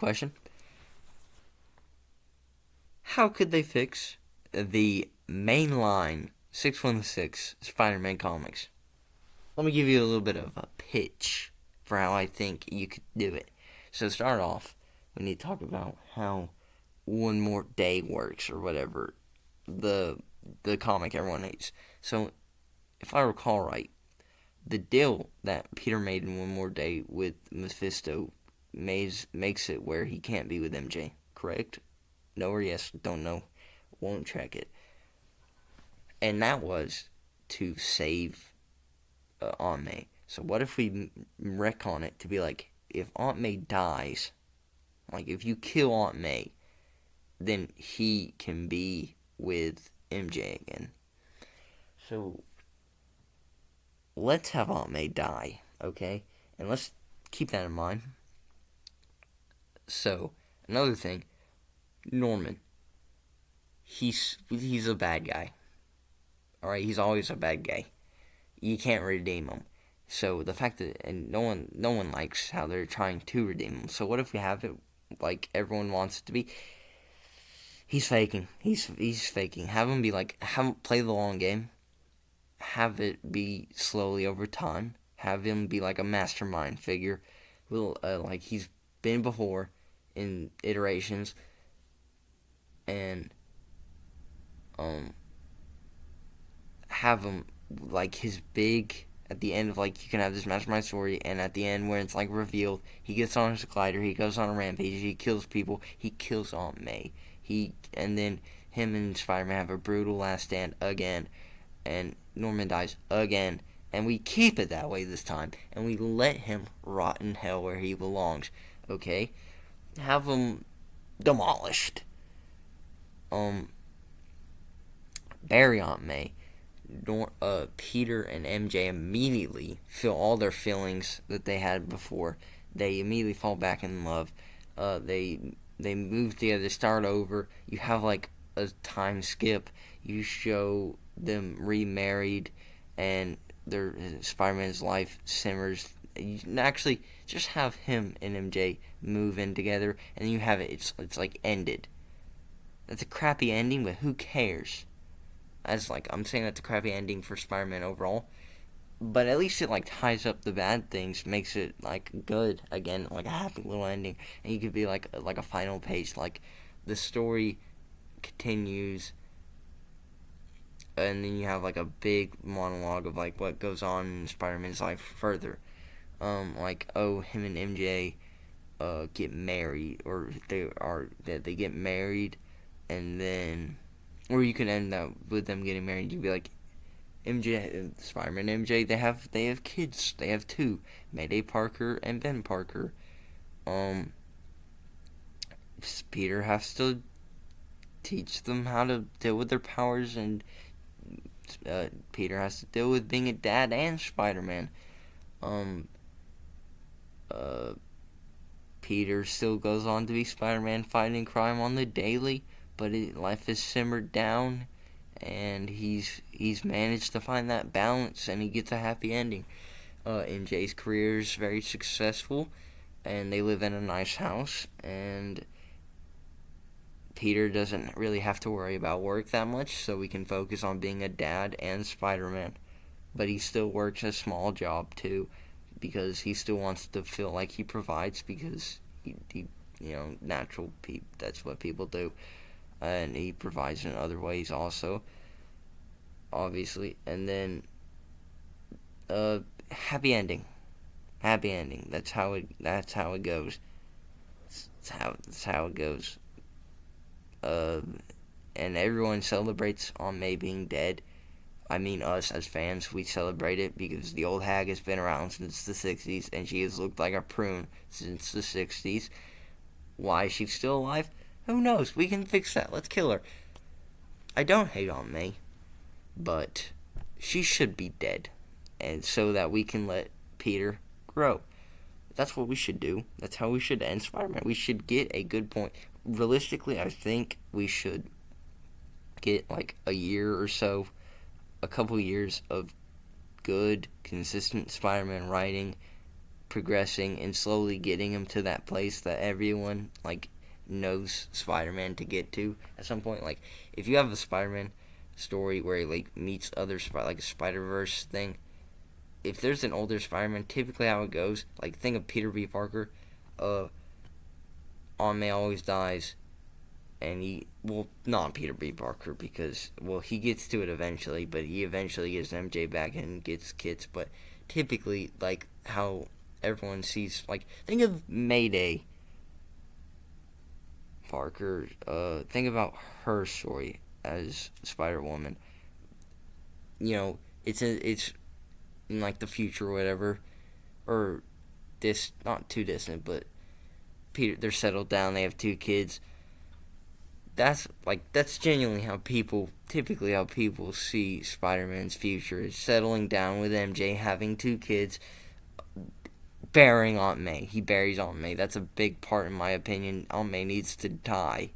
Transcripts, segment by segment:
Question: how could they fix the mainline 616 Spider-Man comics? Let me give you a little bit of a pitch for how I think you could do it. So to start off, we need to talk about how One More Day works, or whatever the comic everyone hates. So if I recall right, the deal that Peter made in One More Day with Mephisto makes it where he can't be with MJ. Correct? No or yes? Don't know. Won't check it. And that was to save Aunt May. So what if we retcon it to be like, if Aunt May dies, like if you kill Aunt May, then he can be with MJ again. So let's have Aunt May die, okay? And let's keep that in mind. So another thing, Norman. He's a bad guy. All right, he's always a bad guy. You can't redeem him. So the fact that and no one likes how they're trying to redeem him. So what if we have it like everyone wants it to be? He's faking. He's faking. Have him be like have him play the long game. Have it be slowly over time. Have him be like a mastermind figure. Like he's been before in iterations, and have him like his big at the end of like you can have this mastermind story, and at the end where it's like revealed he gets on his glider, he goes on a rampage, he kills people, he kills Aunt May, and then him and Spider-Man have a brutal last stand again, and Norman dies again, and we keep it that way this time, and we let him rot in hell where he belongs. Okay, have him demolished. Bury Aunt May. Peter and MJ immediately feel all their feelings that they had before. They immediately fall back in love. They move together, start over. You have like a time skip. You show them remarried, and their Spider-Man's life simmers. You actually just have him and MJ move in together, and you have it. It's like ended. That's a crappy ending, but who cares? As like I'm saying that's a crappy ending for Spider-Man overall, but at least it like ties up the bad things, makes it like good again, like a happy little ending, and you could be like a final page, like the story continues, and then you have like a big monologue of like what goes on in Spider-Man's life further, like him and MJ get married, or they get married, and then or you can end up with them getting married. You'd be like, MJ, Spider-Man, MJ. They have kids. They have two, Mayday Parker and Ben Parker. Um, Peter has to teach them how to deal with their powers, and Peter has to deal with being a dad and Spider-Man. Um, uh, Peter still goes on to be Spider-Man, fighting crime on the daily, but life has simmered down, and he's managed to find that balance, and he gets a happy ending. MJ's career is very successful, and they live in a nice house, and Peter doesn't really have to worry about work that much, so we can focus on being a dad and Spider-Man. But he still works a small job too, because he still wants to feel like he provides, because he natural people, that's what people do, and he provides in other ways also, obviously. And then happy ending. Happy ending. That's how it goes. That's how it goes. Uh, and everyone celebrates on May being dead. I mean, us as fans, we celebrate it because the old hag has been around since the 60s, and she has looked like a prune since the 60s. Why she's still alive? Who knows? We can fix that. Let's kill her. I don't hate on May, but she should be dead, and so that we can let Peter grow. That's what we should do. That's how we should end Spider-Man. We should get a good point. Realistically, I think we should get like a year or so, a couple years of good, consistent Spider-Man writing, progressing and slowly getting him to that place that everyone like knows Spider-Man to get to at some point. Like if you have a Spider-Man story where he like meets other like a Spider-Verse thing, if there's an older Spider-Man, typically how it goes, like think of Peter B. Parker, Aunt May always dies, and not Peter B. Parker, because, he gets to it eventually, but he eventually gets MJ back and gets kids, but typically, like, how everyone sees, like, think of Mayday Parker, think about her story as Spider-Woman. It's in, like, the future or whatever, or not too distant, but they're settled down, they have 2 kids. That's genuinely typically how people see Spider-Man's future, is settling down with MJ, having 2 kids, burying Aunt May. He buries Aunt May. That's a big part, in my opinion. Aunt May needs to die.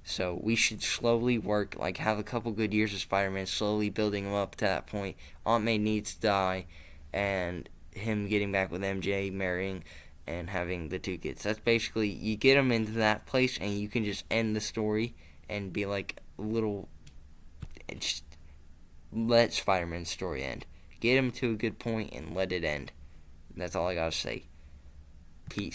So we should slowly work, like have a couple good years of Spider-Man, slowly building him up to that point. Aunt May needs to die, and him getting back with MJ, marrying, and having the 2 kids. That's basically, you get them into that place, and you can just end the story and be like just let Spider-Man's story end. Get him to a good point and let it end. That's all I gotta say. Peace.